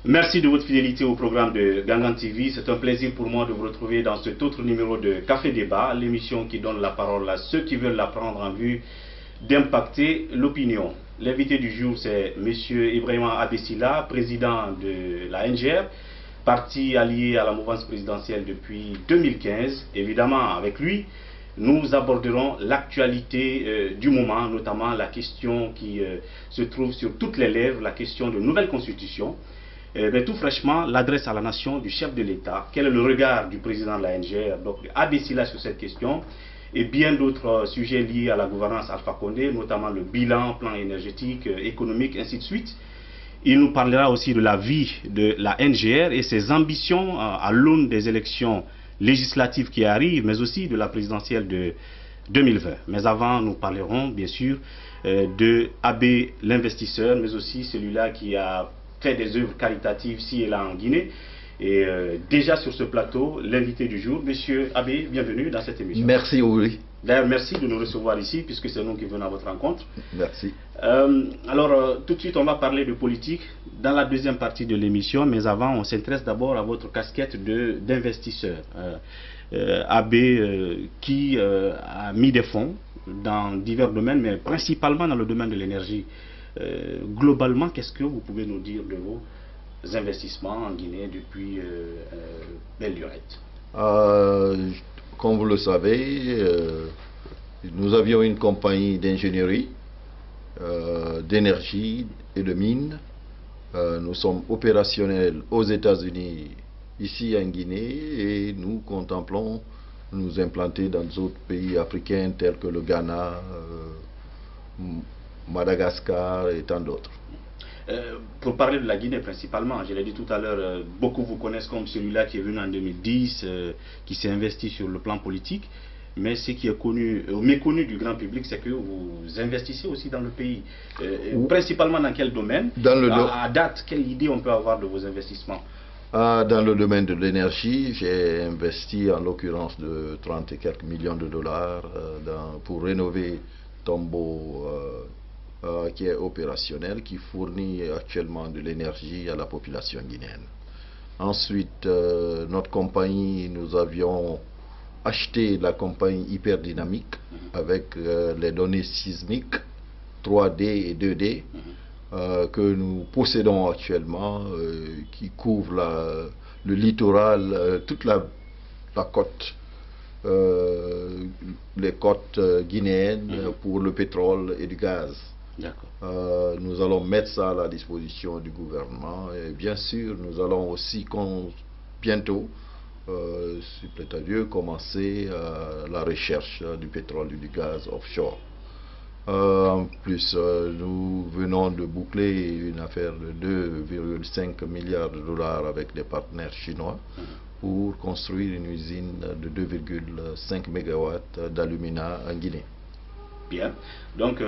Merci de votre fidélité au programme de Gangan TV. C'est un plaisir pour moi de vous retrouver dans cet autre numéro de Café Débat, l'émission qui donne la parole à ceux qui veulent la prendre en vue d'impacter l'opinion. L'invité du jour, c'est M. Ibrahima Abessila, président de la NGR, parti allié à la mouvance présidentielle depuis 2015. Évidemment, avec lui, nous aborderons l'actualité du moment, notamment la question qui se trouve sur toutes les lèvres, la question de nouvelle constitution. Mais tout fraîchement, l'adresse à la nation du chef de l'État. Quel est le regard du président de la NGR, donc Abessila, sur cette question, et bien d'autres sujets liés à la gouvernance Alpha Condé, notamment le bilan, plan énergétique, économique, ainsi de suite. Il nous parlera aussi de la vie de la NGR et ses ambitions à l'aune des élections législatives qui arrivent, mais aussi de la présidentielle de 2020. Mais avant, nous parlerons bien sûr de Abbé l'investisseur, mais aussi celui-là qui a fait des œuvres caritatives ici et là en Guinée. Et déjà sur ce plateau, l'invité du jour, Monsieur Abbé, bienvenue dans cette émission. Merci, oui. D'ailleurs, merci de nous recevoir ici, puisque c'est nous qui venons à votre rencontre. Merci. Tout de suite, on va parler de politique dans la deuxième partie de l'émission, mais avant, on s'intéresse d'abord à votre casquette d'investisseur. Abbé, qui a mis des fonds dans divers domaines, mais principalement dans le domaine de l'énergie. Globalement, qu'est-ce que vous pouvez nous dire de vos investissements en Guinée depuis belle lurette? Comme vous le savez, nous avions une compagnie d'ingénierie, d'énergie et de mines. Nous sommes opérationnels aux États-Unis, ici en Guinée, et nous contemplons nous implanter dans d'autres pays africains tels que le Ghana, Madagascar et tant d'autres. Pour parler de la Guinée principalement, je l'ai dit tout à l'heure, beaucoup vous connaissent comme celui-là qui est venu en 2010, qui s'est investi sur le plan politique, mais ce qui est méconnu du grand public, c'est que vous investissez aussi dans le pays. Principalement dans quel domaine? À date, quelle idée on peut avoir de vos investissements? Dans le domaine de l'énergie, j'ai investi en l'occurrence de 30 et quelques millions de dollars pour rénover Tombo, qui est opérationnel, qui fournit actuellement de l'énergie à la population guinéenne. Ensuite, notre compagnie, nous avions acheté la compagnie Hyperdynamique avec les données sismiques 3D et 2D que nous possédons actuellement, qui couvrent le littoral, toute la côte, les côtes guinéennes pour le pétrole et du gaz. Nous allons mettre ça à la disposition du gouvernement et bien sûr nous allons aussi bientôt, s'il plaît à Dieu, commencer la recherche du pétrole et du gaz offshore. En plus, nous venons de boucler une affaire de 2,5 milliards de dollars avec des partenaires chinois pour construire une usine de 2,5 mégawatts d'alumina en Guinée. Bien, donc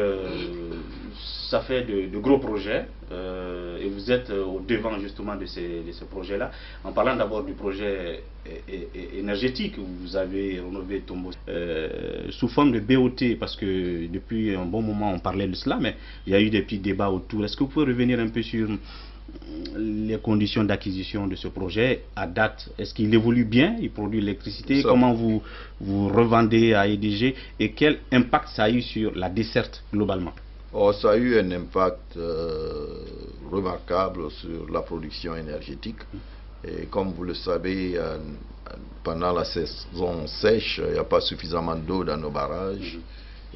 ça fait de gros projets et vous êtes au devant justement de ces projets-là. En parlant d'abord du projet énergétique, vous avez rénové Tombo sous forme de BOT, parce que depuis un bon moment on parlait de cela, mais il y a eu des petits débats autour. Est-ce que vous pouvez revenir un peu sur les conditions d'acquisition de ce projet à date? Est-ce qu'il évolue bien? Il produit l'électricité? Comment vous revendez à EDG? Et quel impact ça a eu sur la desserte globalement? Ça a eu un impact remarquable sur la production énergétique. Et comme vous le savez, pendant la saison sèche, il n'y a pas suffisamment d'eau dans nos barrages.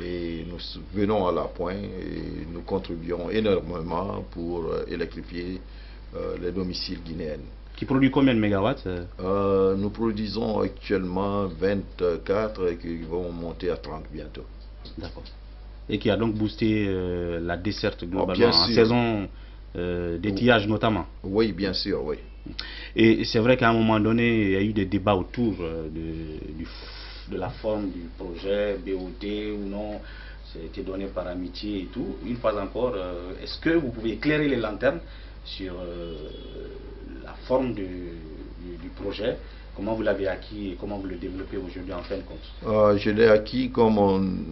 Et nous venons à la pointe et nous contribuons énormément pour électrifier les domiciles guinéens. Qui produit combien de mégawatts? Nous produisons actuellement 24 et qui vont monter à 30 bientôt. D'accord. Et qui a donc boosté la desserte globalement en saison d'étiage notamment? Oui, bien sûr, oui. Et c'est vrai qu'à un moment donné, il y a eu des débats autour de la forme du projet, BOT ou non, c'était donné par amitié et tout. Une fois encore, est-ce que vous pouvez éclairer les lanternes sur la forme du projet, comment vous l'avez acquis et comment vous le développez aujourd'hui en fin de compte? Je l'ai acquis comme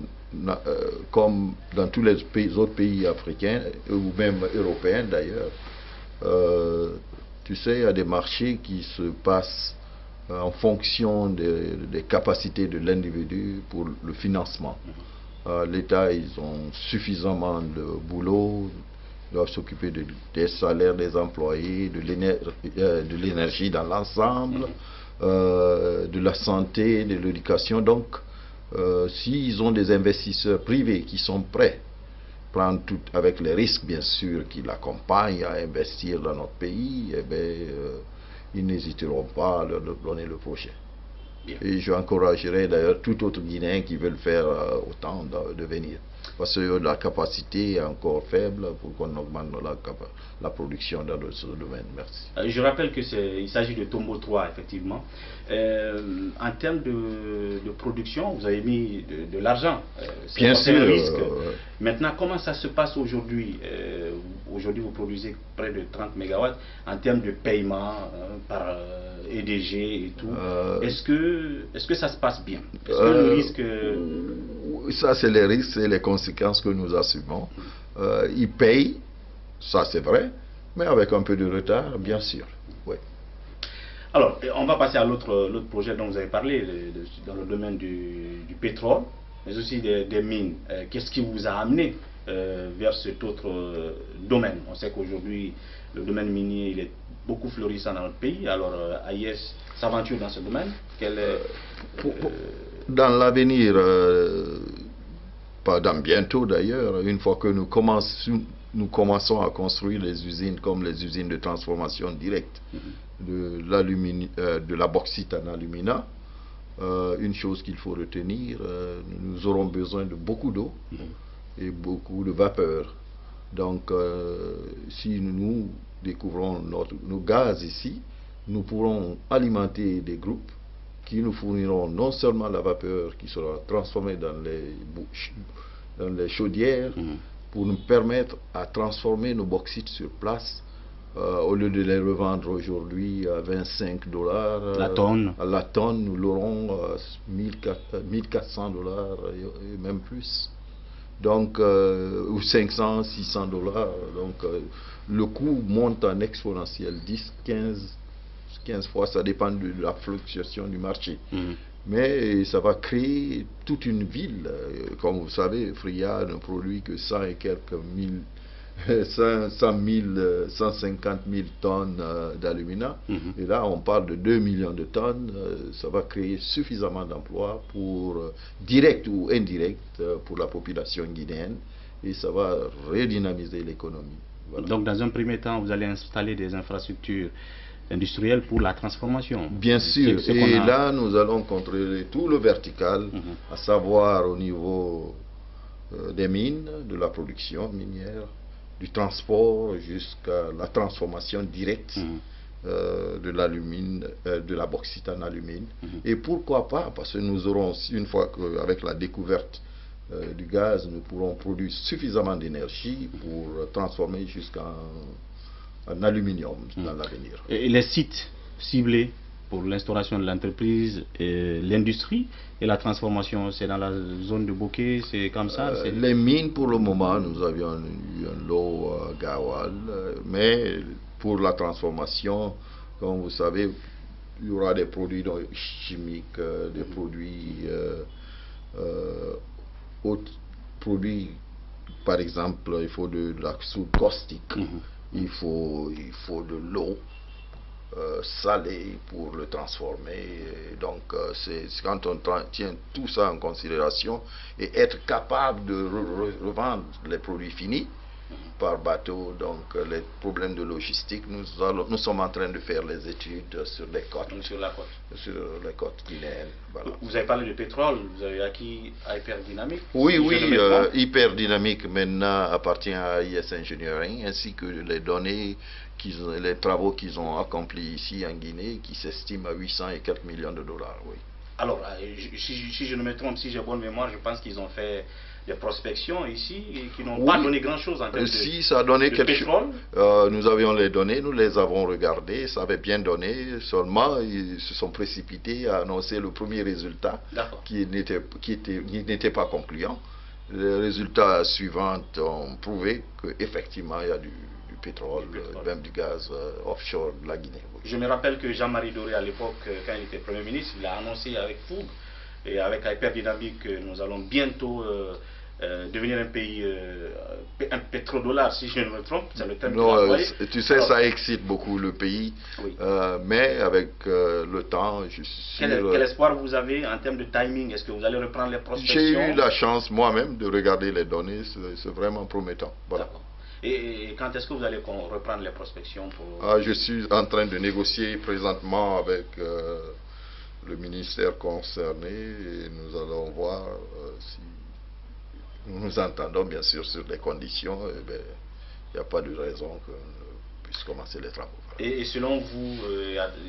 dans tous les autres pays africains, ou même européens d'ailleurs, Tu sais, il y a des marchés qui se passent en fonction des capacités de l'individu pour le financement. L'État, ils ont suffisamment de boulot, ils doivent s'occuper des salaires des employés, de l'énergie dans l'ensemble, de la santé, de l'éducation. Donc, s'ils ont des investisseurs privés qui sont prêts, prendre tout avec les risques bien sûr qui l'accompagnent à investir dans notre pays, eh bien, ils n'hésiteront pas à leur donner le projet. Bien. Et j'encouragerai d'ailleurs tout autre Guinéen qui veut le faire autant de venir. Parce que la capacité est encore faible pour qu'on augmente la production dans ce domaine. Merci. Je rappelle qu'il s'agit de Tombo 3, effectivement. En termes de production, vous avez mis de l'argent. Bien sûr. Risque. Maintenant, comment ça se passe aujourd'hui? Aujourd'hui, vous produisez près de 30 MW en termes de paiement par EDG et tout. Est-ce que ça se passe bien? Est-ce que le risque... Ça, c'est les risques et les conséquences que nous assumons. Ils payent, ça c'est vrai, mais avec un peu de retard, bien sûr. Oui. Alors, on va passer à l'autre projet dont vous avez parlé, dans le domaine du pétrole, mais aussi des mines. Qu'est-ce qui vous a amené vers cet autre domaine? On sait qu'aujourd'hui, le domaine minier il est beaucoup florissant dans notre pays. Alors, AIS s'aventure dans ce domaine. Dans l'avenir, pas dans bientôt d'ailleurs, une fois que nous commençons à construire les usines comme les usines de transformation directe de la bauxite en alumina, une chose qu'il faut retenir, nous aurons besoin de beaucoup d'eau et beaucoup de vapeur. Donc, si nous découvrons nos gaz ici, nous pourrons alimenter des groupes qui nous fourniront non seulement la vapeur qui sera transformée dans les chaudières pour nous permettre à transformer nos bauxites sur place au lieu de les revendre aujourd'hui à 25 $. La tonne. À la tonne, nous l'aurons à 1400 $ et même plus. Donc, ou 500, 600 $. Donc, le coût monte en exponentiel, 10, 15 fois, ça dépend de la fluctuation du marché. Mais ça va créer toute une ville. Comme vous savez, Fria ne produit que 100 et quelques mille, 150 000 tonnes d'alumina. Et là, on parle de 2 millions de tonnes. Ça va créer suffisamment d'emplois direct ou indirect pour la population guinéenne. Et ça va redynamiser l'économie. Voilà. Donc, dans un premier temps, vous allez installer des infrastructures industrielles pour la transformation. Bien sûr. Et là, nous allons contrôler tout le vertical, à savoir au niveau des mines, de la production minière, du transport jusqu'à la transformation directe de l'alumine, de la bauxite en alumine. Et pourquoi pas, parce que nous aurons, une fois qu'avec la découverte du gaz, nous pourrons produire suffisamment d'énergie pour transformer jusqu'en aluminium dans l'avenir. Et les sites ciblés pour l'instauration de l'entreprise, l'industrie et la transformation, c'est dans la zone de Bokeh, c'est comme ça? Les mines, pour le moment, nous avions eu un lot à Gawal, mais pour la transformation, comme vous savez, il y aura des produits chimiques, des produits autres produits, par exemple, il faut de la soude caustique. Il faut de l'eau salée pour le transformer. Donc, c'est quand on tient tout ça en considération et être capable de revendre les produits finis par bateau, donc les problèmes de logistique, nous sommes en train de faire les études sur les côtes. Sur la côte. Sur les côtes guinéennes. Voilà. Vous avez parlé de pétrole, vous avez acquis Hyperdynamic. Oui, Hyperdynamic maintenant appartient à IS Engineering, ainsi que les données, les travaux qu'ils ont accomplis ici en Guinée, qui s'estiment à 800 et quelques millions de $. Oui. Alors, si je ne me trompe, si j'ai bonne mémoire, je pense qu'ils ont fait des prospections ici et qui n'ont pas donné grand-chose en termes ça a donné de pétrole. Nous avions les données, nous les avons regardées, ça avait bien donné, seulement ils se sont précipités à annoncer le premier résultat qui n'était pas concluant. Les résultats suivants ont prouvé qu'effectivement il y a du pétrole, même du gaz offshore de la Guinée. Oui. Je me rappelle que Jean-Marie Doré, à l'époque, quand il était Premier ministre, il a annoncé avec fougue et avec Hyperdynamique que nous allons bientôt devenir un pays, un pétrodollar, si je ne me trompe, c'est le terme qu'il a employé. Tu sais, alors, ça excite beaucoup le pays, oui. Mais avec le temps, je suis sûr... Quel espoir vous avez en termes de timing? Est-ce que vous allez reprendre les prospections? J'ai eu la chance moi-même de regarder les données, c'est vraiment promettant. Voilà. Et quand est-ce que vous allez reprendre les prospections Je suis en train de négocier présentement avec le ministère concerné et nous allons voir si nous nous entendons bien sûr sur les conditions. Il n'y a pas de raison qu'on puisse commencer les travaux. Voilà. Et selon vous,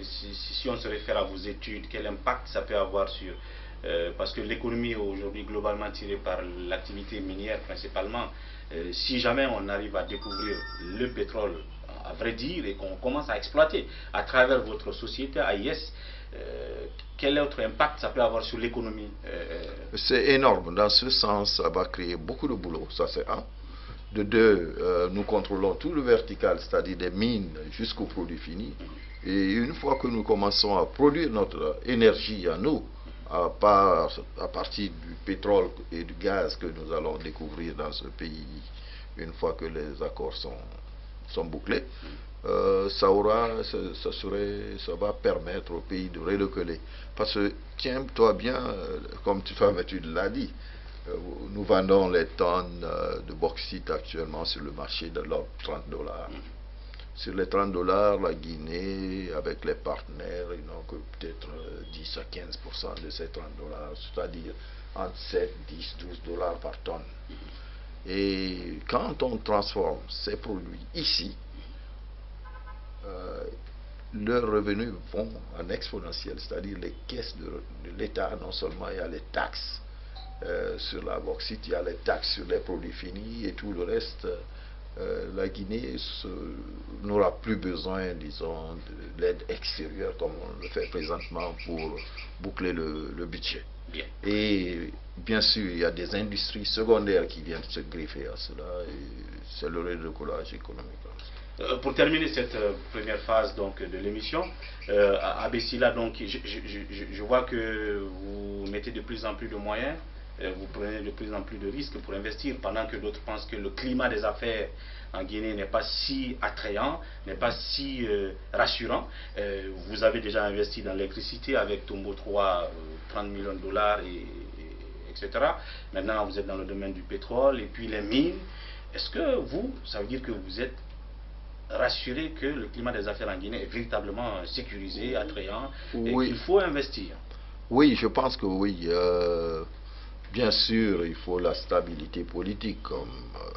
si on se réfère à vos études, quel impact ça peut avoir sur... parce que l'économie aujourd'hui globalement tirée par l'activité minière principalement, si jamais on arrive à découvrir le pétrole, à vrai dire, et qu'on commence à exploiter à travers votre société AIS, quel autre impact ça peut avoir sur l'économie? C'est énorme. Dans ce sens, ça va créer beaucoup de boulot, ça c'est un. De deux, nous contrôlons tout le vertical, c'est-à-dire des mines jusqu'au produit fini. Et une fois que nous commençons à produire notre énergie à nous, à partir du pétrole et du gaz que nous allons découvrir dans ce pays, une fois que les accords sont bouclés, ça va permettre au pays de relocoler. Parce que, tiens-toi bien, comme tu l'as dit, nous vendons les tonnes de bauxite actuellement sur le marché de l'ordre de $30. Sur les $30, la Guinée, avec les partenaires, ils n'ont que peut-être 10 à 15% de ces $30, c'est-à-dire entre 7, 10, $12 par tonne. Et quand on transforme ces produits ici, leurs revenus vont en exponentiel, c'est-à-dire les caisses de l'État, non seulement il y a les taxes sur la bauxite, il y a les taxes sur les produits finis et tout le reste. La Guinée n'aura plus besoin, disons, de l'aide extérieure comme on le fait présentement pour boucler le budget. Bien. Et bien sûr, il y a des industries secondaires qui viennent se greffer à cela et c'est le redécollage économique. Pour terminer cette première phase donc, de l'émission, à Bessila, donc, je vois que vous mettez de plus en plus de moyens. Vous prenez de plus en plus de risques pour investir, pendant que d'autres pensent que le climat des affaires en Guinée n'est pas si attrayant, n'est pas si rassurant. Vous avez déjà investi dans l'électricité avec Tombo 3, $30 millions, etc. Maintenant, vous êtes dans le domaine du pétrole et puis les mines. Est-ce que ça veut dire que vous êtes rassuré que le climat des affaires en Guinée est véritablement sécurisé, attrayant, et qu'il faut investir? Oui, je pense que oui. Bien sûr, il faut la stabilité politique, comme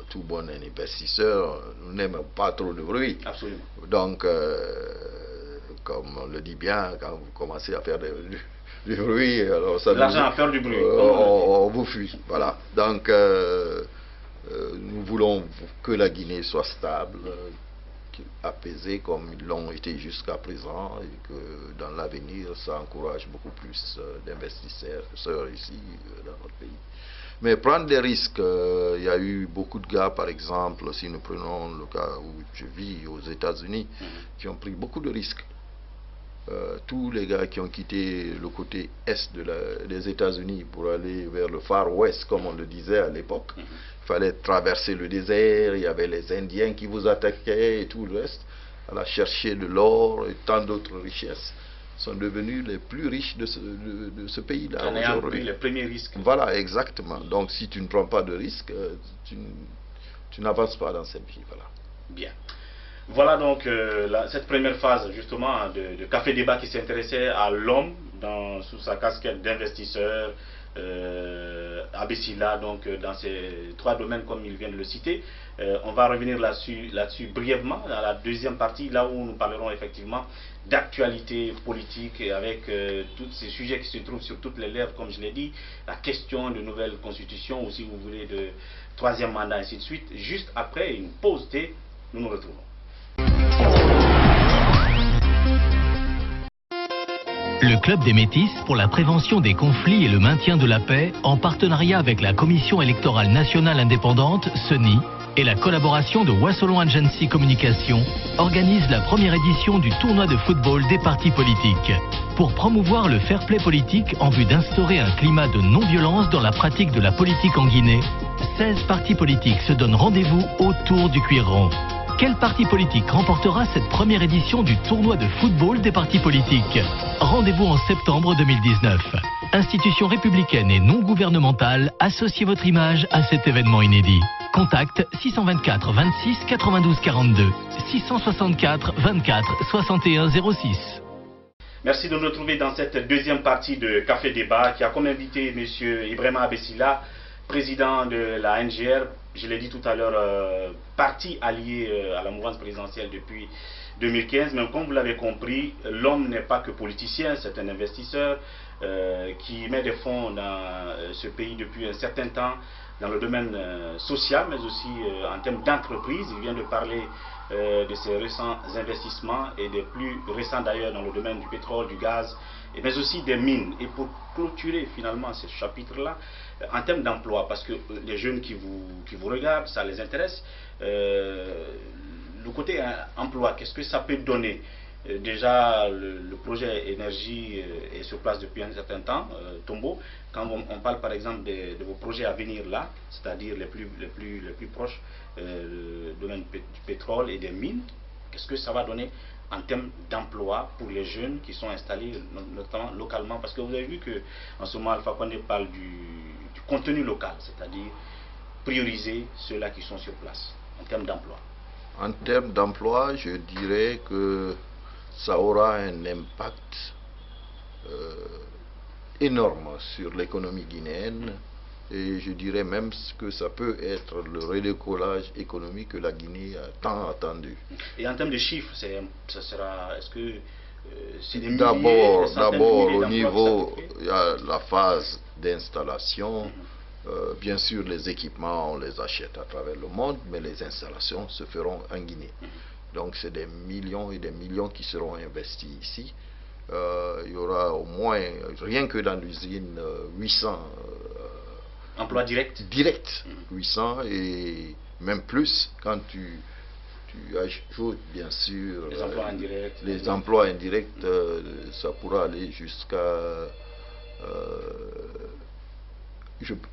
tout bon investisseur. Nous n'aimons pas trop de bruit. Absolument. Donc, comme on le dit bien, quand vous commencez à faire du bruit, alors ça l'argent a peur du bruit. On vous fuit. Voilà. Donc, nous voulons que la Guinée soit stable, apaisés comme ils l'ont été jusqu'à présent et que dans l'avenir ça encourage beaucoup plus d'investisseurs ici dans notre pays. Mais prendre des risques, il y a eu beaucoup de gars par exemple, si nous prenons le cas où je vis aux États-Unis, qui ont pris beaucoup de risques. Tous les gars qui ont quitté le côté est des États-Unis pour aller vers le Far West, comme on le disait à l'époque, il fallait traverser le désert, il y avait les Indiens qui vous attaquaient et tout le reste, aller chercher de l'or et tant d'autres richesses, sont devenus les plus riches de ce pays-là aujourd'hui. Les premiers risques. Voilà, exactement. Donc si tu ne prends pas de risques, tu n'avances pas dans cette vie. Voilà. Bien. Voilà donc cette première phase justement de Café Débat qui s'intéressait à l'homme sous sa casquette d'investisseur à Bessila, donc dans ces trois domaines comme il vient de le citer. On va revenir là-dessus brièvement dans la deuxième partie, là où nous parlerons effectivement d'actualité politique et avec tous ces sujets qui se trouvent sur toutes les lèvres, comme je l'ai dit, la question de nouvelle constitution ou si vous voulez de troisième mandat, ainsi de suite. Juste après une pause thé, nous nous retrouvons. Le Club des Métis pour la prévention des conflits et le maintien de la paix, en partenariat avec la Commission électorale nationale indépendante, CENI, et la collaboration de Wassolon Agency Communication organisent la première édition du tournoi de football des partis politiques. Pour promouvoir le fair play politique en vue d'instaurer un climat de non-violence dans la pratique de la politique en Guinée, 16 partis politiques se donnent rendez-vous autour du cuir rond. Quel parti politique remportera cette première édition du tournoi de football des partis politiques? Rendez-vous en septembre 2019. Institution républicaine et non gouvernementale, associez votre image à cet événement inédit. Contact 624 26 92 42, 664 24 61 06. Merci de nous retrouver dans cette deuxième partie de Café Débat qui a comme invité M. Ibrahima Abessila, président de la NGR, je l'ai dit tout à l'heure, parti allié à la mouvance présidentielle depuis 2015. Mais comme vous l'avez compris, l'homme n'est pas que politicien, c'est un investisseur qui met des fonds dans ce pays depuis un certain temps dans le domaine social, mais aussi en termes d'entreprise. Il vient de parler de ses récents investissements et des plus récents d'ailleurs dans le domaine du pétrole, du gaz, mais aussi des mines. Et pour clôturer finalement ce chapitre-là, en termes d'emploi, parce que les jeunes qui vous regardent, ça les intéresse, le côté emploi, qu'est-ce que ça peut donner? Déjà, le projet énergie est sur place depuis un certain temps, Tombo. Quand on parle par exemple de vos projets à venir là, c'est-à-dire les plus proches, le domaine du pétrole et des mines, qu'est-ce que ça va donner en termes d'emploi pour les jeunes qui sont installés notamment localement? Parce que vous avez vu qu'en ce moment, Alpha Condé parle du contenu local, c'est-à-dire prioriser ceux-là qui sont sur place en termes d'emploi. En termes d'emploi, je dirais que ça aura un impact énorme sur l'économie guinéenne, et je dirais même que ça peut être le redécollage économique que la Guinée a tant attendu. Et en termes de chiffres, ça sera, est-ce que c'est des milliers, d'abord au niveau, il y a la phase d'installation. Bien sûr, les équipements, on les achète à travers le monde, mais les installations se feront en Guinée. Donc c'est des millions et des millions qui seront investis ici. Il y aura au moins, rien que dans l'usine, 800 emplois directs. 800 et même plus quand tu ajoutes bien sûr les emplois indirects. Les emplois indirects, ça pourra aller jusqu'à...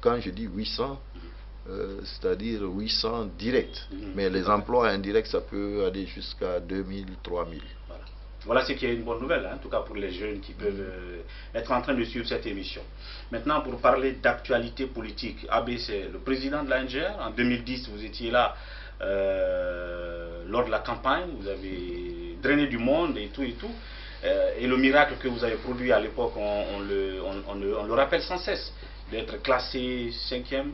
quand je dis 800, c'est-à-dire 800 directs. Mais les emplois indirects, ça peut aller jusqu'à 2000, 3000. Voilà ce qui est une bonne nouvelle, hein, en tout cas pour les jeunes qui peuvent être en train de suivre cette émission. Maintenant, pour parler d'actualité politique, ABC, le président de la NGR, en 2010, vous étiez là lors de la campagne, vous avez drainé du monde et tout et tout. Et le miracle que vous avez produit à l'époque, on le rappelle sans cesse, d'être classé 5e,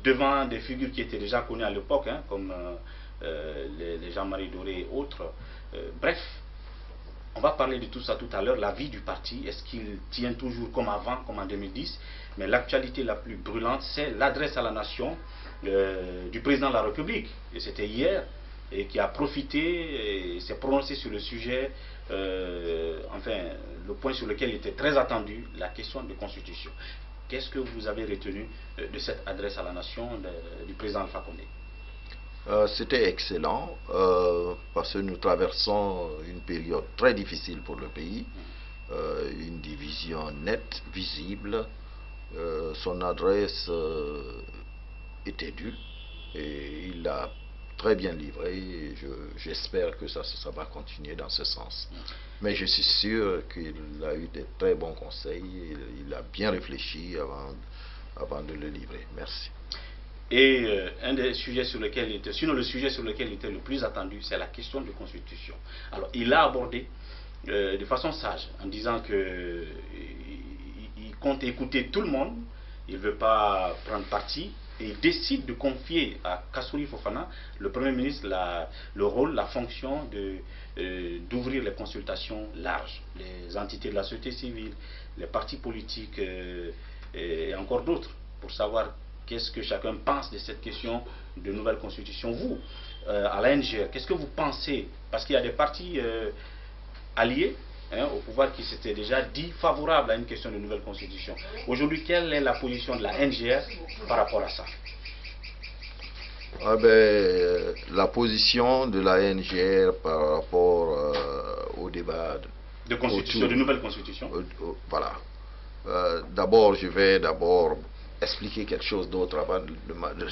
devant des figures qui étaient déjà connues à l'époque, hein, comme les Jean-Marie Doré et autres. Bref, on va parler de tout ça tout à l'heure. La vie du parti, est-ce qu'il tient toujours comme avant, comme en 2010? Mais l'actualité la plus brûlante, c'est l'adresse à la nation du président de la République. Et c'était hier, et qui a profité et s'est prononcé sur le sujet, enfin, le point sur lequel il était très attendu, la question de constitution. Qu'est-ce que vous avez retenu de cette adresse à la nation du président Alpha Condé? C'était excellent parce que nous traversons une période très difficile pour le pays, une division nette, visible. Son adresse était due et il l'a très bien livré, et j'espère que ça va continuer dans ce sens. Mais je suis sûr qu'il a eu de très bons conseils, il a bien réfléchi avant de le livrer. Merci. Et un des sujets sur lesquels il était, sinon le sujet sur lequel il était le plus attendu, c'est la question de constitution. Alors il l'a abordé de façon sage, en disant qu'il compte écouter tout le monde, il ne veut pas prendre parti, et il décide de confier à Kassouri Fofana, le Premier ministre, le rôle, la fonction d'ouvrir les consultations larges, les entités de la société civile, les partis politiques et encore d'autres, pour savoir qu'est-ce que chacun pense de cette question de nouvelle constitution. Vous, à la NGR, qu'est-ce que vous pensez? Parce qu'il y a des partis alliés au pouvoir qui s'étaient déjà dit favorables à une question de nouvelle constitution. Aujourd'hui, quelle est la position de la NGR par rapport à ça? La position de la NGR par rapport au débat de constitution, de nouvelle constitution. Voilà. D'abord, je vais expliquer quelque chose d'autre avant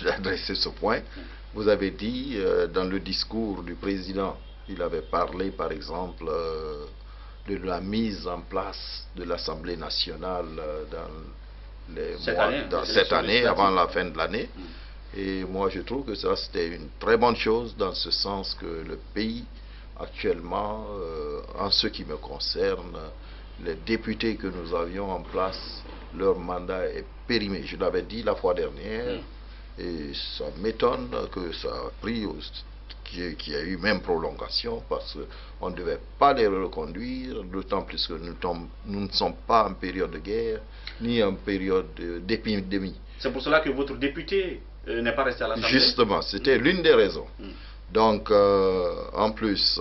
d'adresser ce point. Vous avez dit dans le discours du président, il avait parlé par exemple de la mise en place de l'Assemblée nationale dans cette année, avant la fin de l'année. Et moi je trouve que ça c'était une très bonne chose, dans ce sens que le pays actuellement, en ce qui me concerne, les députés que nous avions en place, leur mandat est périmé. Je l'avais dit la fois dernière, et ça m'étonne que ça a pris, qu'il y a eu même prolongation, parce qu'on ne devait pas les reconduire, d'autant plus que nous ne sommes pas en période de guerre, ni en période d'épidémie. C'est pour cela que votre député n'est pas resté à l'Assemblée? Justement, c'était l'une des raisons. Donc, en plus,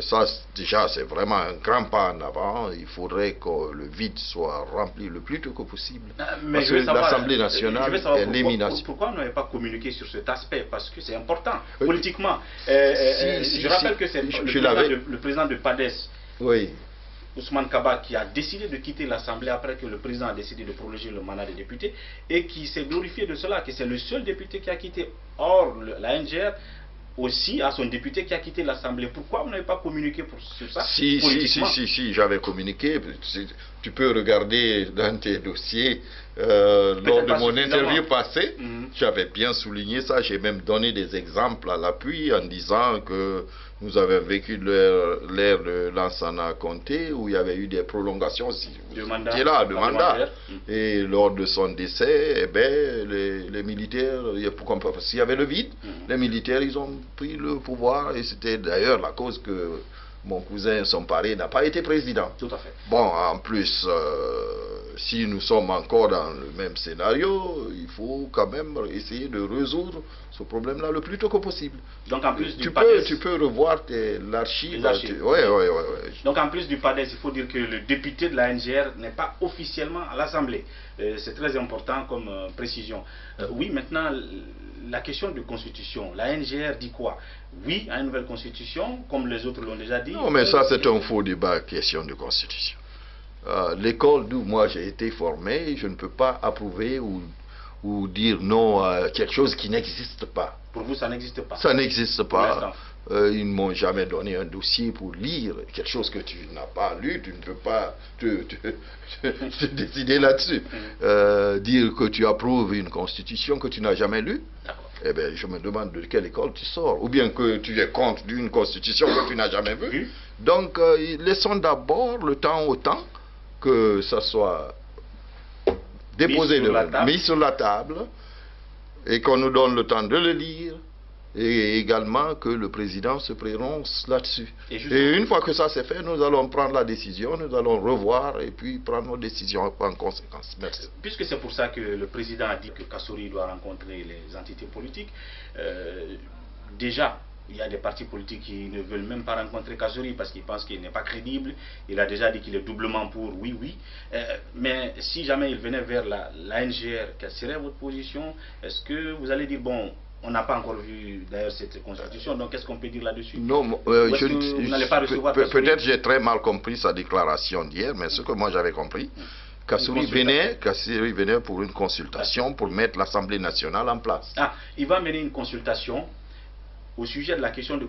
ça déjà c'est vraiment un grand pas en avant. Il faudrait que le vide soit rempli le plus tôt que possible. Mais parce que l'Assemblée nationale est l'élimination. Pourquoi on n'avait pas communiqué sur cet aspect? Parce que c'est important, politiquement. Je rappelle que c'est le président de PADES, Ousmane Kaba, qui a décidé de quitter l'Assemblée après que le président a décidé de prolonger le mandat des députés, et qui s'est glorifié de cela, que c'est le seul député qui a quitté. Or, la NGR aussi a son député qui a quitté l'Assemblée. Pourquoi vous n'avez pas communiqué sur ça? Si, j'avais communiqué. Tu peux regarder dans tes dossiers, lors de mon interview passée, j'avais bien souligné ça. J'ai même donné des exemples à l'appui en disant que nous avions vécu l'ère de Lansana Conté, où il y avait eu des prolongations de mandat. Et lors de son décès, les militaires, parce qu'il y avait le vide, les militaires, ils ont pris le pouvoir, et c'était d'ailleurs la cause que mon cousin Somparé n'a pas été président. Tout à fait. Bon, en plus, si nous sommes encore dans le même scénario, il faut quand même essayer de résoudre ce problème-là le plus tôt que possible. Donc en plus tu peux revoir l'archive. Donc en plus du PADES, il faut dire que le député de la NGR n'est pas officiellement à l'Assemblée. C'est très important comme précision. Oui, maintenant, la question de constitution, la NGR dit quoi? Oui à une nouvelle constitution, comme les autres l'ont déjà dit. Non, mais ça c'est un faux débat, question de constitution. L'école d'où moi j'ai été formé, je ne peux pas approuver ou dire non à quelque chose qui n'existe pas. Pour vous, ça n'existe pas? Ça n'existe pas. Ils ne m'ont jamais donné un dossier pour lire quelque chose que tu n'as pas lu. Tu ne peux pas te décider là-dessus. Dire que tu approuves une constitution que tu n'as jamais lue, eh bien, je me demande de quelle école tu sors. Ou bien que tu es contre d'une constitution que tu n'as jamais vue. Donc, laissons d'abord le temps au temps, que ça soit déposé, mis sur la table, et qu'on nous donne le temps de le lire, et également que le président se prononce là-dessus. Et une fois que ça c'est fait, nous allons prendre la décision, nous allons revoir et puis prendre nos décisions en conséquence. Merci. Puisque c'est pour ça que le président a dit que Kassory doit rencontrer les entités politiques, déjà, il y a des partis politiques qui ne veulent même pas rencontrer Kassory parce qu'ils pensent qu'il n'est pas crédible. Il a déjà dit qu'il est doublement pour oui. Mais si jamais il venait vers la NGR, quelle serait votre position? Est-ce que vous allez dire, bon, on n'a pas encore vu d'ailleurs cette constitution, donc qu'est-ce qu'on peut dire là-dessus? Non, vous n'allez pas recevoir peut-être j'ai très mal compris sa déclaration d'hier, mais ce que moi j'avais compris, Kassory venait pour une consultation pour mettre l'Assemblée nationale en place. Il va mener une consultation au sujet de la question de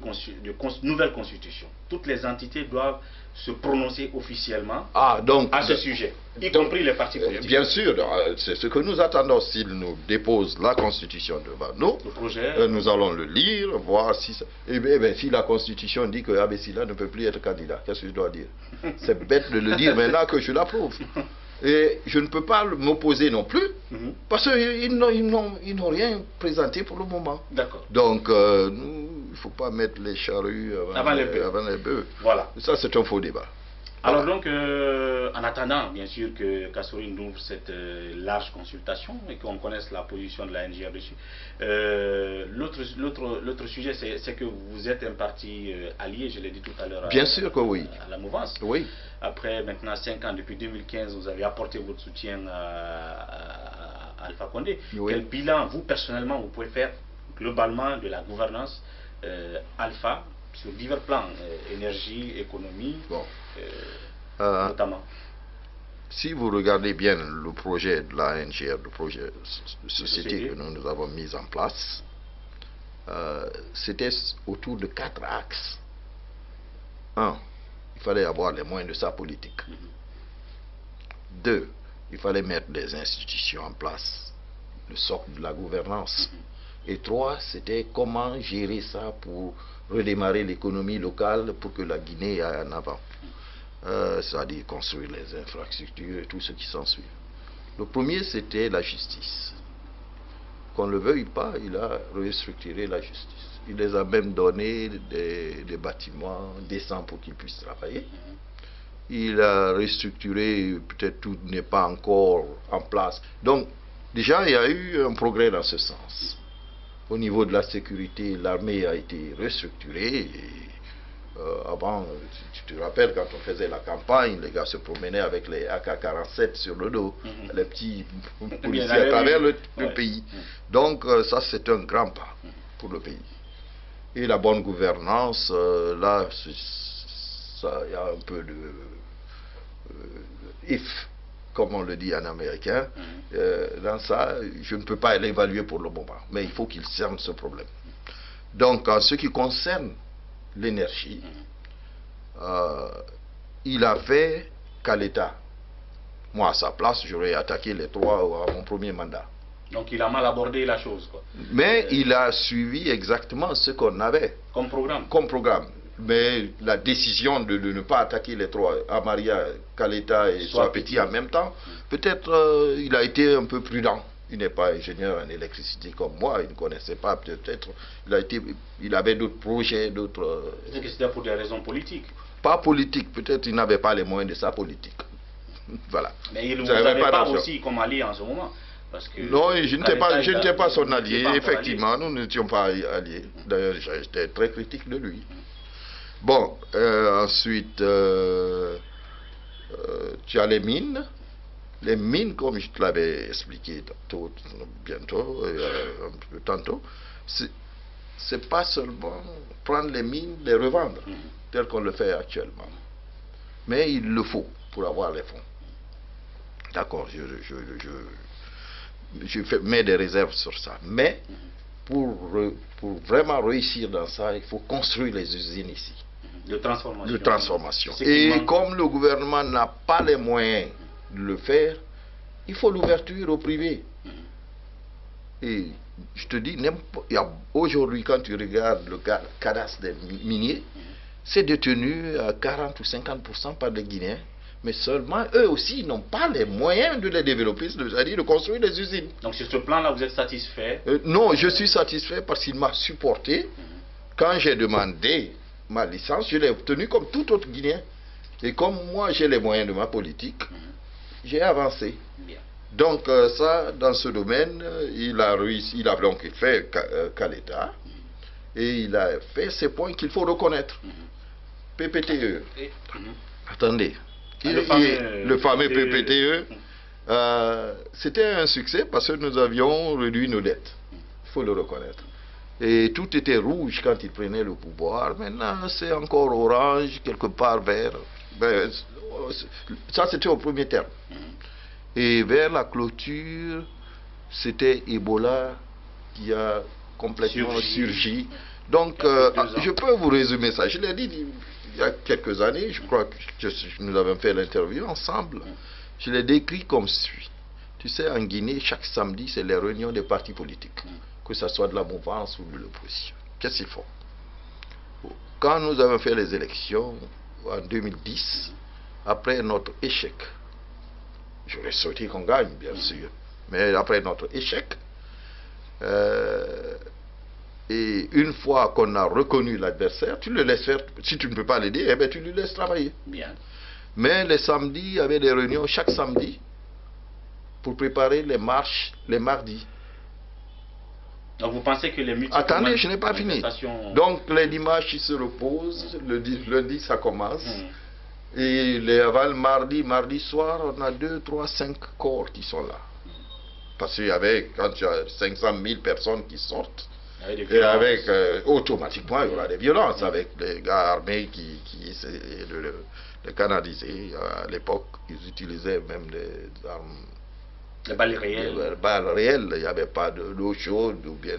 nouvelle constitution. Toutes les entités doivent se prononcer officiellement à ce sujet, y compris les partis politiques. Bien sûr, c'est ce que nous attendons. S'ils nous déposent la constitution devant nous, le projet, nous allons le lire, voir si ça... si la constitution dit que Abessila ne peut plus être candidat, qu'est-ce que je dois dire? C'est bête de le dire maintenant que je l'approuve. Et je ne peux pas m'opposer non plus, parce qu'ils n'ont rien présenté pour le moment. D'accord. Donc, il ne faut pas mettre les charrues avant les bœufs. Voilà. Ça, c'est un faux débat. Alors donc, en attendant, bien sûr, que Kassory nous ouvre cette large consultation et qu'on connaisse la position de la NGR dessus, l'autre sujet, c'est que vous êtes un parti allié, je l'ai dit tout à l'heure, bien sûr que oui, à la mouvance. Oui. Après maintenant 5 ans, depuis 2015, vous avez apporté votre soutien Alpha Condé. Oui. Quel bilan, vous personnellement, vous pouvez faire globalement de la gouvernance Alpha sur divers plans, énergie, économie, Bon. notamment? Si vous regardez bien le projet de la NGR, le projet de société que nous avons mis en place, c'était autour de 4 axes. 1. Il fallait avoir les moyens de sa politique. 2. Il fallait mettre des institutions en place, le socle de la gouvernance. Et 3. C'était comment gérer ça pour redémarrer l'économie locale pour que la Guinée aille en avant. C'est-à-dire construire les infrastructures et tout ce qui s'ensuit. Le premier, c'était la justice. Qu'on ne le veuille pas, il a restructuré la justice. Il les a même donné des bâtiments décents pour qu'ils puissent travailler. Il a restructuré, peut-être tout n'est pas encore en place. Donc, déjà, il y a eu un progrès dans ce sens. Au niveau de la sécurité, l'armée a été restructurée. Et, avant, tu te rappelles, quand on faisait la campagne, les gars se promenaient avec les AK-47 sur le dos, les petits policiers à travers le pays. Donc, ça, c'est un grand pas pour le pays. Et la bonne gouvernance, là, il y a un peu de if, comme on le dit en américain. Dans ça, je ne peux pas l'évaluer pour le moment, mais il faut qu'il cerne ce problème. Donc, en ce qui concerne l'énergie, il a fait qu'à l'État. Moi, à sa place, j'aurais attaqué les 3 à mon premier mandat. Donc il a mal abordé la chose, quoi. Mais il a suivi exactement ce qu'on avait comme programme. Mais la décision de ne pas attaquer les 3, Amaria, Kaleta et Soapeti en même temps, peut-être il a été un peu prudent. Il n'est pas ingénieur en électricité comme moi, il ne connaissait pas, peut-être. Il avait d'autres projets, d'autres. Peut-être que c'était pour des raisons politiques. Pas politique, peut-être il n'avait pas les moyens de sa politique. Voilà. Mais il ne vous avait pas aussi comme allié en ce moment. Parce que non, je n'étais pas son allié, effectivement, nous n'étions pas alliés. D'ailleurs, j'étais très critique de lui. Bon, ensuite, tu as les mines. Les mines, comme je te l'avais expliqué tantôt, c'est pas seulement prendre les mines, les revendre, tel qu'on le fait actuellement. Mais il le faut pour avoir les fonds. D'accord, je mets des réserves sur ça. Mais pour vraiment réussir dans ça, il faut construire les usines ici. De transformation. Et comme le gouvernement n'a pas les moyens de le faire, il faut l'ouverture au privé. Et je te dis, aujourd'hui, quand tu regardes le cadastre des miniers, c'est détenu à 40 ou 50% par les Guinéens. Mais seulement, eux aussi, n'ont pas les moyens de les développer, c'est-à-dire de construire des usines. Donc sur ce plan-là, vous êtes satisfait? Non, je suis satisfait parce qu'il m'a supporté. Quand j'ai demandé ma licence, je l'ai obtenue comme tout autre Guinéen. Et comme moi, j'ai les moyens de ma politique, j'ai avancé. Bien. Donc ça, dans ce domaine, il a réussi, il a donc fait qu'à l'État. Et il a fait ces points qu'il faut reconnaître. PPTE. Attendez. Le fameux PPTE, c'était un succès parce que nous avions réduit nos dettes. Il faut le reconnaître. Et tout était rouge quand il prenait le pouvoir. Maintenant, c'est encore orange, quelque part vert. Ben, ça, c'était au premier terme. Et vers la clôture, c'était Ebola qui a complètement surgi. Donc, je peux vous résumer ça. Je l'ai dit il y a quelques années, je crois que nous avons fait l'interview ensemble. Je l'ai décrit comme suit. Tu sais, en Guinée, chaque samedi, c'est les réunions des partis politiques, que ce soit de la mouvance ou de l'opposition. Qu'est-ce qu'ils font? Quand nous avons fait les élections en 2010, après notre échec, j'aurais souhaité qu'on gagne, bien sûr, mais après notre échec, et une fois qu'on a reconnu l'adversaire, tu le laisses faire. Si tu ne peux pas l'aider, eh bien, tu lui laisses travailler. Bien. Mais les samedis, il y avait des réunions chaque samedi pour préparer les marches les mardis. Donc vous pensez que les multiples... Attendez, je n'ai pas fini. Donc les dimanches, ils se reposent. Le lundi, ça commence. Et avant le mardi soir, on a 2, 3, 5 corps qui sont là. Parce qu'il y avait, quand il y a 500 000 personnes qui sortent, et avec automatiquement, il y aura des violences avec les gars armés qui essaient de le canaliser. À l'époque, ils utilisaient même des armes. Les balles réelles. Les balles réelles, il n'y avait pas de l'eau chaude ou bien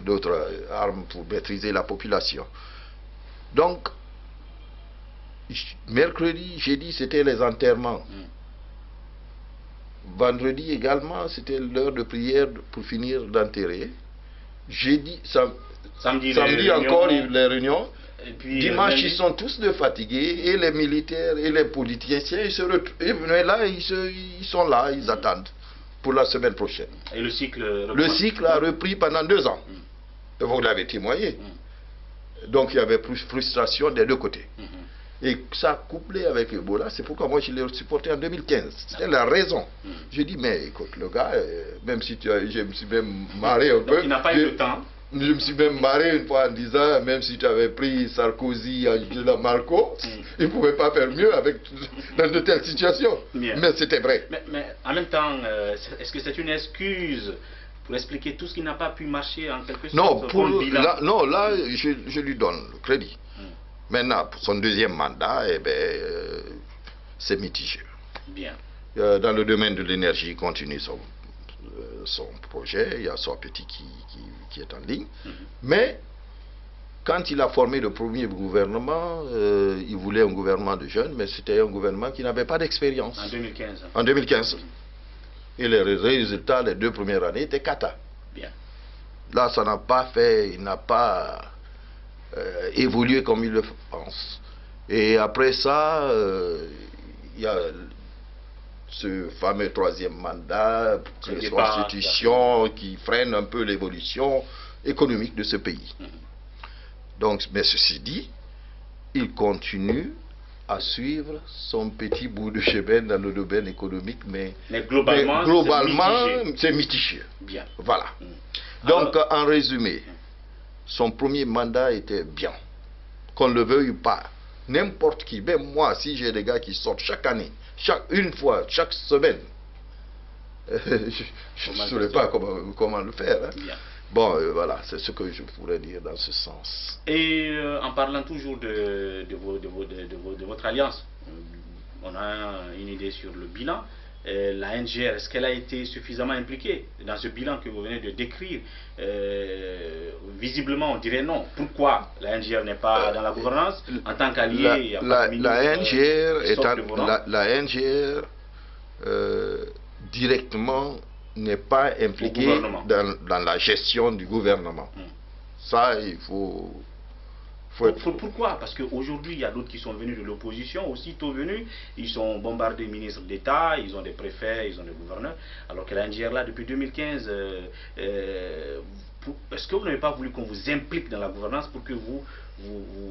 d'autres armes pour maîtriser la population. Donc, mercredi, jeudi, c'était les enterrements. Vendredi également, c'était l'heure de prière pour finir d'enterrer. Jeudi, samedi encore, les réunions. Et puis, dimanche, ils sont tous fatigués, et les militaires et les politiciens, ils sont là, ils attendent pour la semaine prochaine. Et le cycle a repris pendant 2 ans. Vous l'avez témoigné. Donc il y avait plus frustration des deux côtés. Et ça couplé avec Ebola, c'est pourquoi moi je l'ai supporté en 2015. C'était la raison. J'ai dit, mais écoute, le gars, même si je me suis même marré un peu. Il n'a pas eu le temps. Je me suis même marré une fois en disant, même si tu avais pris Sarkozy, Angela Merkel, il ne pouvait pas faire mieux dans de telles situations. Mais c'était vrai. Mais en même temps, est-ce que c'est une excuse pour expliquer tout ce qui n'a pas pu marcher en quelque sorte? Non, là, je lui donne le crédit. Maintenant, pour son deuxième mandat, c'est mitigé. Bien. Dans le domaine de l'énergie, il continue son projet. Il y a son petit qui est en ligne. Mais quand il a formé le premier gouvernement, il voulait un gouvernement de jeunes, mais c'était un gouvernement qui n'avait pas d'expérience. En 2015. En 2015. Et les résultats, les 2 premières années, étaient cata. Bien. Là, ça n'a pas fait, il n'a pas évolué comme il le pense. Et après ça, il y a ce fameux 3e mandat, les constitutions qui freinent un peu l'évolution économique de ce pays. Donc, mais ceci dit, il continue à suivre son petit bout de chemin dans le domaine économique, mais globalement c'est mitigé. Bien. Voilà. Donc, en résumé, son premier mandat était bien. Qu'on le veuille ou pas. N'importe qui, même moi, si j'ai des gars qui sortent chaque année, une fois, chaque semaine, je ne saurais pas comment le faire. Hein. Bon, voilà, c'est ce que je pourrais dire dans ce sens. Et en parlant toujours de votre alliance, on a une idée sur le bilan. La NGR, est-ce qu'elle a été suffisamment impliquée dans ce bilan que vous venez de décrire? Visiblement, on dirait non. Pourquoi la NGR n'est pas dans la gouvernance? En tant qu'allié, il n'y a pas de ministre, la NGR directement n'est pas impliquée dans la gestion du gouvernement. Ça, il faut... Pourquoi? Parce qu'aujourd'hui, il y a d'autres qui sont venus de l'opposition, aussitôt venus, ils sont bombardés ministres d'État, ils ont des préfets, ils ont des gouverneurs, alors que la NGR, là, depuis 2015, est-ce que vous n'avez pas voulu qu'on vous implique dans la gouvernance pour que vous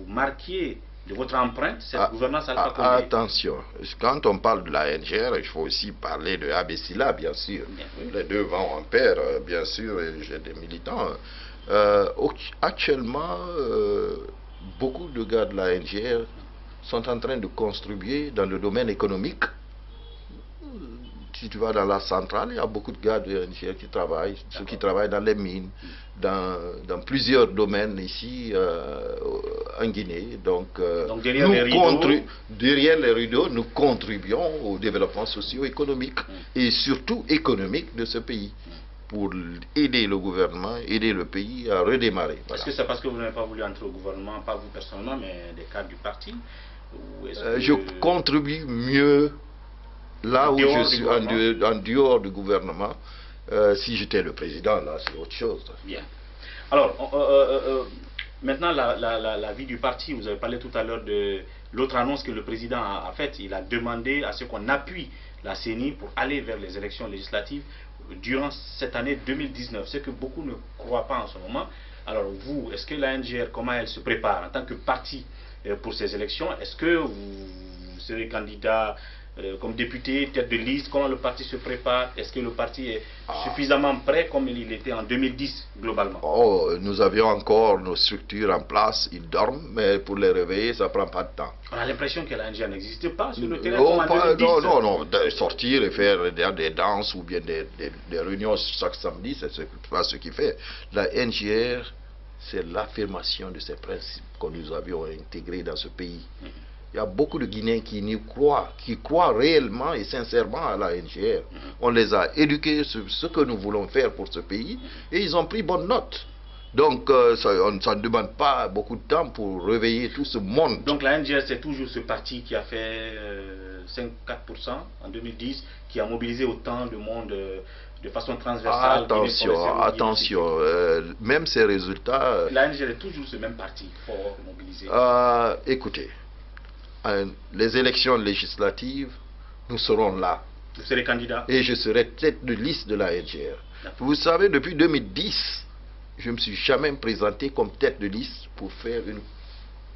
marquiez de votre empreinte cette gouvernance Alpha Condé? Attention, quand on parle de la NGR, il faut aussi parler de Abessila, bien sûr. Les deux vont en pair, bien sûr, et j'ai des militants. Actuellement, beaucoup de gars de la NGR sont en train de contribuer dans le domaine économique. Si tu vas dans la centrale, il y a beaucoup de gars de la NGR qui travaillent, ceux qui travaillent dans les mines, dans plusieurs domaines ici en Guinée. Donc derrière les rideaux, nous contribuons au développement socio-économique et surtout économique de ce pays, pour aider le gouvernement, aider le pays à redémarrer. Voilà. Est-ce que c'est parce que vous n'avez pas voulu entrer au gouvernement, pas vous personnellement, mais des cadres du parti? Je contribue mieux là où je suis en dehors du gouvernement. Si j'étais le président, là, c'est autre chose. Bien. Alors, maintenant, la vie du parti, vous avez parlé tout à l'heure de l'autre annonce que le président a faite. Il a demandé à ce qu'on appuie la CENI pour aller vers les élections législatives durant cette année 2019, ce que beaucoup ne croient pas en ce moment. Alors vous, est-ce que la NGR, comment elle se prépare en tant que parti pour ces élections? Est-ce que vous serez candidat comme député, tête de liste? Comment le parti se prépare? Est-ce que le parti est suffisamment prêt comme il était en 2010 globalement? Oh, nous avions encore nos structures en place, ils dorment, mais pour les réveiller, ça ne prend pas de temps. On a l'impression que la NGA n'existe pas sur le terrain Non, comme en 2010. non, de sortir et faire des danses ou bien des réunions chaque samedi, c'est pas ce qu'il fait. La NGR, c'est l'affirmation de ces principes que nous avions intégrés dans ce pays. Il y a beaucoup de Guinéens qui croient réellement et sincèrement à la NGR. On les a éduqués sur ce que nous voulons faire pour ce pays et ils ont pris bonne note. Donc ça ne demande pas beaucoup de temps pour réveiller tout ce monde. Donc la NGR, c'est toujours ce parti qui a fait 5-4% en 2010, qui a mobilisé autant de monde de façon transversale. Attention, même ces résultats... La NGR est toujours ce même parti fort mobilisé. Écoutez, les élections législatives, nous serons là. Vous serez candidat? Et je serai tête de liste de la NGR. Vous savez, depuis 2010, je ne me suis jamais présenté comme tête de liste pour faire une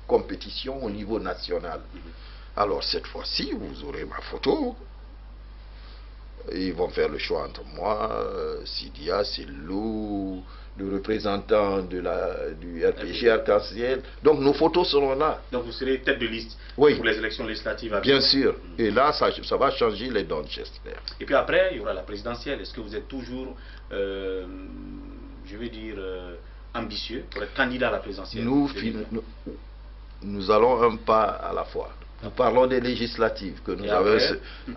compétition au niveau national. Alors cette fois-ci, vous aurez ma photo. Ils vont faire le choix entre moi, Sidia, Selou, le représentant du RPG Arc-en-Ciel. Donc nos photos seront là. Donc vous serez tête de liste pour les élections législatives à venir. Bien sûr. Et là, ça va changer les dons, j'espère. Et puis après, il y aura la présidentielle. Est-ce que vous êtes toujours, je veux dire, ambitieux pour être candidat à la présidentielle? Nous allons un pas à la fois. Nous parlons des législatives que nous avons.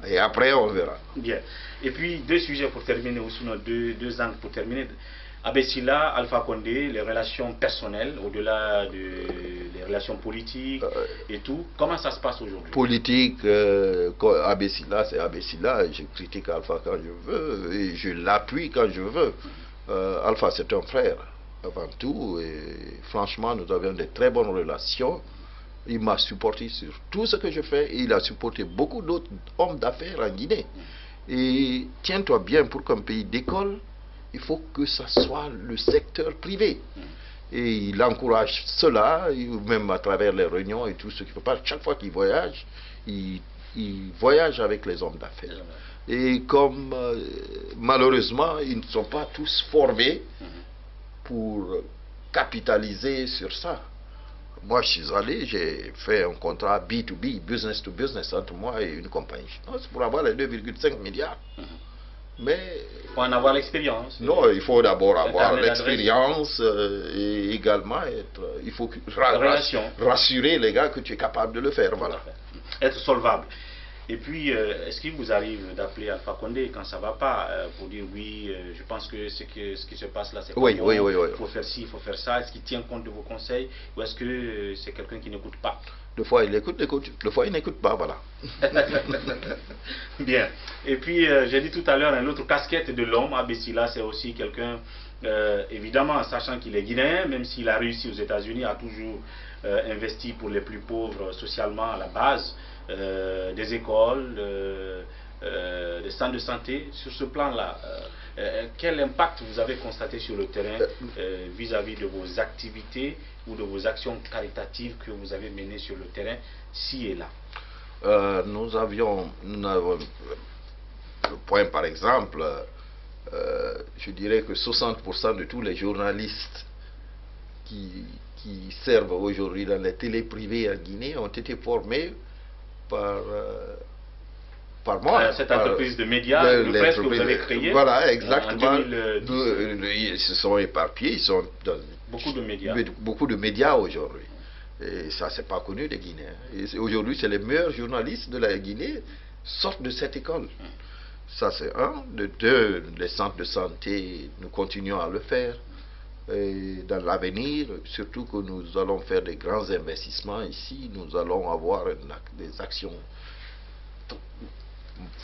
Et après, on verra. Bien. Et puis, deux sujets pour terminer, ou sinon deux angles pour terminer. Abessila, Alpha Condé, les relations personnelles, au-delà des relations politiques et tout. Comment ça se passe aujourd'hui? Politique, Abessila, c'est Abessila. Je critique Alpha quand je veux et je l'appuie quand je veux. Alpha, c'est un frère, avant tout. Et franchement, nous avions de très bonnes relations. Il m'a supporté sur tout ce que je fais et il a supporté beaucoup d'autres hommes d'affaires en Guinée. Et tiens-toi bien, pour qu'un pays décolle, il faut que ça soit le secteur privé. Et il encourage cela, même à travers les réunions et tout ce qu'il faut pas. Chaque fois qu'il voyage, il voyage avec les hommes d'affaires. Et comme malheureusement, ils ne sont pas tous formés pour capitaliser sur ça. Moi, je suis allé, j'ai fait un contrat B2B, business to business, entre moi et une compagnie chinoise pour avoir les 2,5 milliards. Mais... il faut en avoir l'expérience. Non, il faut d'abord avoir l'expérience et également il faut rassurer les gars que tu es capable de le faire. Voilà. Être solvable. Et puis, est-ce qu'il vous arrive d'appeler Alpha Condé quand ça ne va pas pour dire oui, je pense que ce qui se passe là, c'est pas bon, il faut faire ci, il faut faire ça. Est-ce qu'il tient compte de vos conseils ou est-ce que c'est quelqu'un qui n'écoute pas? Des fois il écoute, des fois il n'écoute pas, voilà. Bien. Et puis, j'ai dit tout à l'heure, l'autre casquette de l'homme, Abessila, c'est aussi quelqu'un, évidemment, sachant qu'il est guinéen, même s'il a réussi aux États-Unis, a toujours investi pour les plus pauvres socialement à la base. Des écoles, des centres de santé. Sur ce plan-là, quel impact vous avez constaté sur le terrain vis-à-vis de vos activités ou de vos actions caritatives que vous avez menées sur le terrain, ci et là? Nous avons le point, par exemple, je dirais que 60% de tous les journalistes qui servent aujourd'hui dans les télés privées en Guinée ont été formés par moi. Cette entreprise de médias, le presse que vous avez créée. Voilà, exactement. Ils se sont éparpillés, ils sont dans beaucoup de médias aujourd'hui. Et ça, c'est pas connu des Guinéens. Aujourd'hui, c'est les meilleurs journalistes de la Guinée sortent de cette école. Ça, c'est un. De deux, les centres de santé, nous continuons à le faire. Et dans l'avenir, surtout que nous allons faire des grands investissements ici, nous allons avoir des actions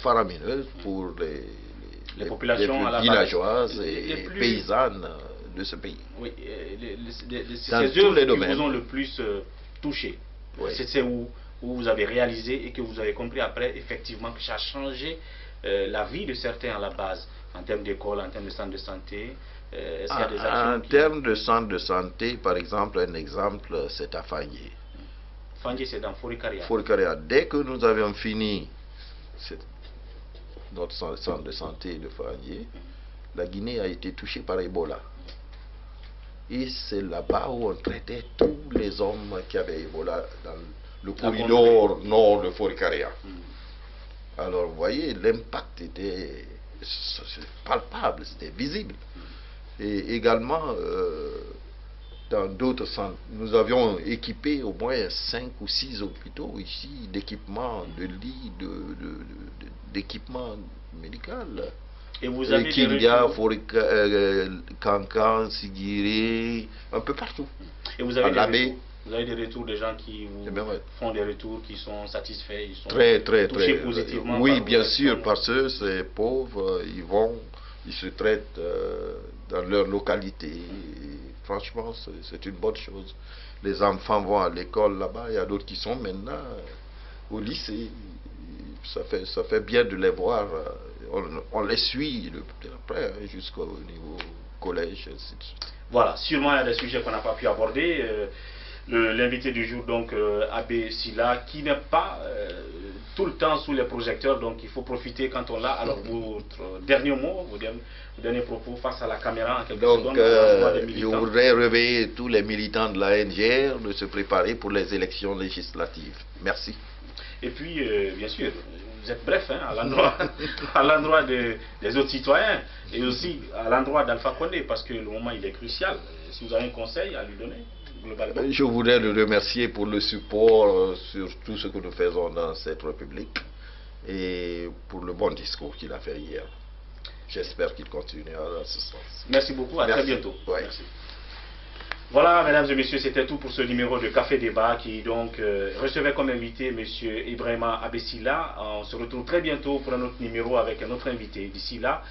faramineuses pour les populations les villageoises et paysannes de ce pays. Oui, c'est eux qui vous ont le plus touché. Oui. C'est où vous avez réalisé et que vous avez compris après, effectivement, que ça a changé la vie de certains à la base, en termes d'école, en termes de centre de santé. En termes de centre de santé, par exemple, un exemple, c'est à Fangé. Fangé, c'est dans Forikaria. Forikaria. Dès que nous avions fini notre centre de santé de Faranié, la Guinée a été touchée par Ebola. Et c'est là-bas où on traitait tous les hommes qui avaient Ebola dans le corridor nord de Forikaria. Alors vous voyez, l'impact était palpable, c'était visible. Et également, dans d'autres centres, nous avions équipé au moins 5 ou 6 hôpitaux ici d'équipements, de lits, d'équipements médicaux. Et vous avez Kindia, Kankan, Sigiri, un peu partout. Et vous avez des retours de gens qui vous font des retours, qui sont satisfaits, ils sont touchés positivement. Oui, bien sûr, parce que ces pauvres, ils se traitent dans leur localité. Et franchement, c'est une bonne chose. Les enfants vont à l'école là-bas, il y a d'autres qui sont maintenant au lycée. Ça fait bien de les voir. On les suit de après jusqu'au niveau collège, ainsi de suite. Voilà, sûrement il y a des sujets qu'on n'a pas pu aborder. L'invité du jour, donc Abbé Sylla, qui n'est pas tout le temps sous les projecteurs, donc il faut profiter quand on l'a. Alors, votre dernier mot, vos derniers propos face à la caméra en quelques secondes. Je voudrais réveiller tous les militants de la NGR de se préparer pour les élections législatives. Merci. Et puis, bien sûr, vous êtes bref hein, à l'endroit des autres citoyens et aussi à l'endroit d'Alpha Condé, parce que le moment il est crucial. Si vous avez un conseil à lui donner, globalement. Je voudrais le remercier pour le support sur tout ce que nous faisons dans cette République et pour le bon discours qu'il a fait hier. J'espère qu'il continuera dans ce sens. Merci beaucoup, à très bientôt. Ouais. Merci. Voilà, mesdames et messieurs, c'était tout pour ce numéro de Café Débat qui donc recevait comme invité M. Ibrahima Abbé Sylla. On se retrouve très bientôt pour un autre numéro avec un autre invité. D'ici là,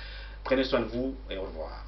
prenez soin de vous et au revoir.